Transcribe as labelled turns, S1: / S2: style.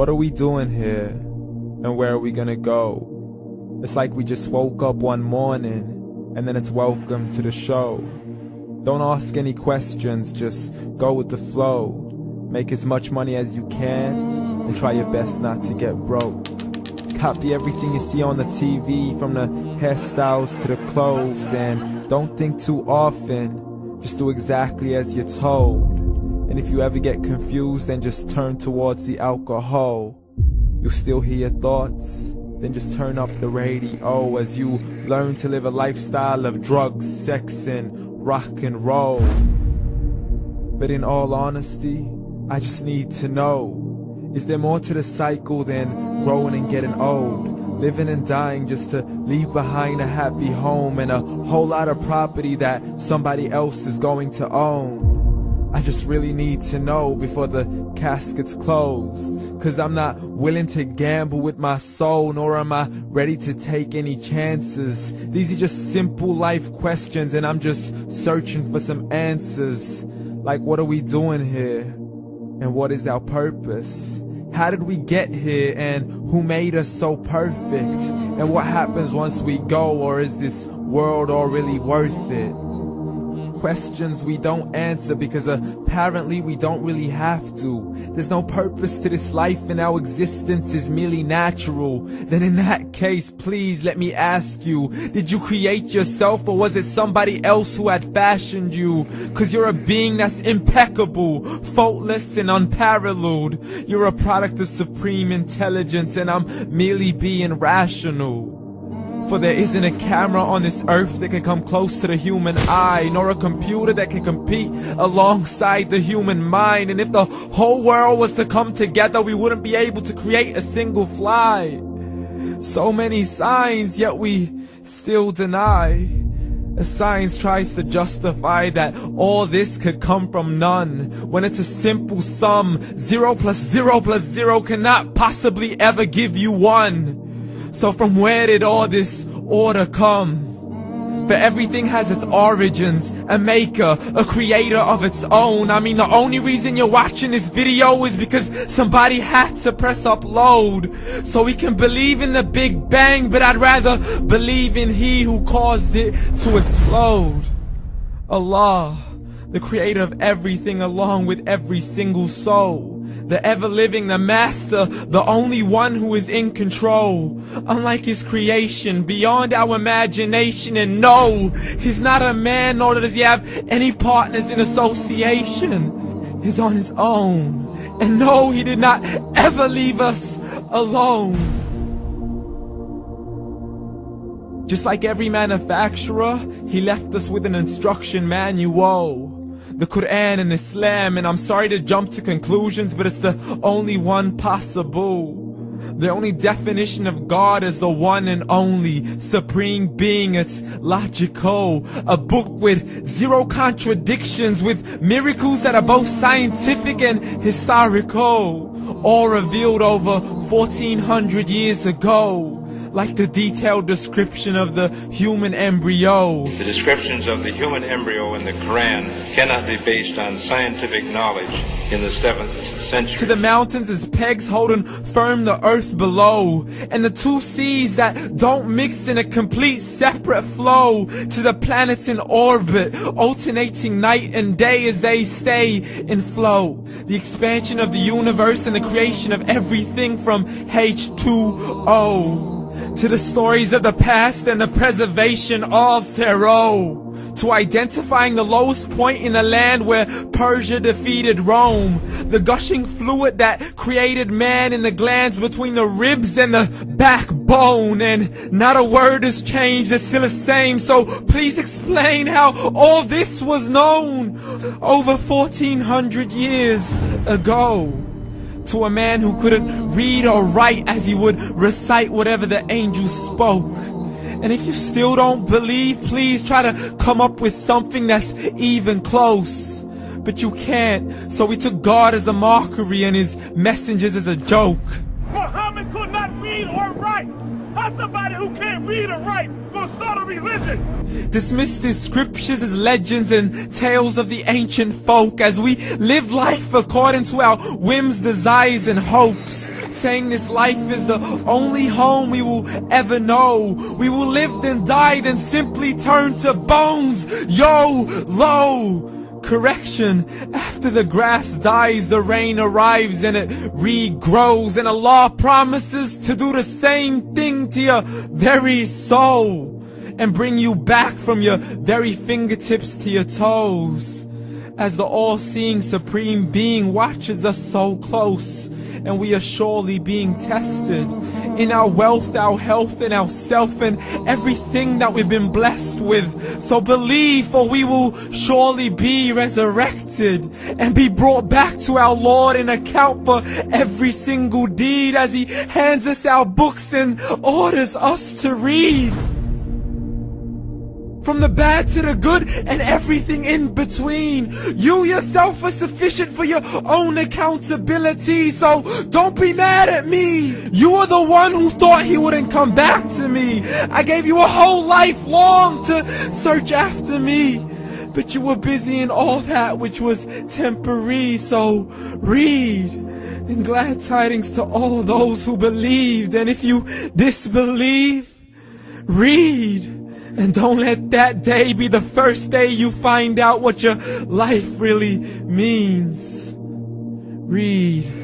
S1: What are we doing here? And where are we gonna go? It's like we just woke up one morning and then it's welcome to the show. Don't ask any questions, just go with the flow. Make as much money as you can and try your best not to get broke. Copy everything you see on the TV, from the hairstyles to the clothes, and don't think too often, just do exactly as you're told. And if you ever get confused, then just turn towards the alcohol. You'll still hear your thoughts, then just turn up the radio as you learn to live a lifestyle of drugs, sex, and rock and roll. But in all honesty, I just need to know, is there more to the cycle than growing and getting old? Living and dying just to leave behind a happy home and a whole lot of property that somebody else is going to own. I just really need to know before the casket's closed, 'cause I'm not willing to gamble with my soul, nor am I ready to take any chances. These are just simple life questions and I'm just searching for some answers. Like, what are we doing here? And what is our purpose? How did we get here, and who made us so perfect? And what happens once we go, or is this world all really worth it? Questions we don't answer because apparently we don't really have to. There's no purpose to this life and our existence is merely natural. Then in that case, please let me ask you, did you create yourself, or was it somebody else who had fashioned you? 'Cause you're a being that's impeccable, faultless and unparalleled. You're a product of supreme intelligence and I'm merely being rational. For there isn't a camera on this earth that can come close to the human eye, nor a computer that can compete alongside the human mind. And if the whole world was to come together, we wouldn't be able to create a single fly. So many signs, yet we still deny. As science tries to justify that all this could come from none, when it's a simple sum. 0 plus 0 plus 0 cannot possibly ever give you 1. So from where did all this order come? For everything has its origins, a maker, a creator of its own. I mean, the only reason you're watching this video is because somebody had to press upload. So we can believe in the Big Bang, but I'd rather believe in He who caused it to explode. Allah, the creator of everything along with every single soul. The ever-living, the master, the only one who is in control. Unlike his creation, beyond our imagination. And no, he's not a man, nor does he have any partners in association. He's on his own. And no, he did not ever leave us alone. Just like every manufacturer, he left us with an instruction manual. The Quran and Islam, and I'm sorry to jump to conclusions, but it's the only one possible. The only definition of God is the one and only supreme being. It's logical, a book with 0 contradictions, with miracles that are both scientific and historical, all revealed over 1400 years ago. Like the detailed description of the human embryo.
S2: The descriptions of the human embryo in the Quran cannot be based on scientific knowledge in the 7th century.
S1: To the mountains as pegs holding firm the earth below, and the 2 seas that don't mix in a complete separate flow. To the planets in orbit, alternating night and day as they stay in flow. The expansion of the universe and the creation of everything from H2O. To the stories of the past and the preservation of Pharaoh. To identifying the lowest point in the land where Persia defeated Rome. The gushing fluid that created man in the glands between the ribs and the backbone. And not a word has changed, it's still the same. So please explain how all this was known over 1400 years ago. To a man who couldn't read or write, as he would recite whatever the angels spoke. And if you still don't believe, please try to come up with something that's even close. But you can't, so we took God as a mockery and his messengers as a joke.
S3: Muhammad could not read or write. How's somebody who can't read or write gonna start a religion?
S1: Dismiss these scriptures as legends and tales of the ancient folk, as we live life according to our whims, desires, and hopes. saying this life is the only home we will ever know. We will live then die, then simply turn to bones. YOLO! Correction, after the grass dies, the rain arrives and it regrows, and Allah promises to do the same thing to your very soul and bring you back from your very fingertips to your toes, as the all-seeing supreme being watches us so close, and we are surely being tested in our wealth, our health, and our self, and everything that we've been blessed with. So believe, for we will surely be resurrected and be brought back to our Lord and account for every single deed, as He hands us our books and orders us to read. From the bad to the good and everything in between. You yourself are sufficient for your own accountability, so don't be mad at me. You are the one who thought He wouldn't come back to me. I gave you a whole life long to search after me, but you were busy in all that which was temporary. So read, and glad tidings to all those who believed. And if you disbelieve, read. And don't let that day be the first day you find out what your life really means. Read.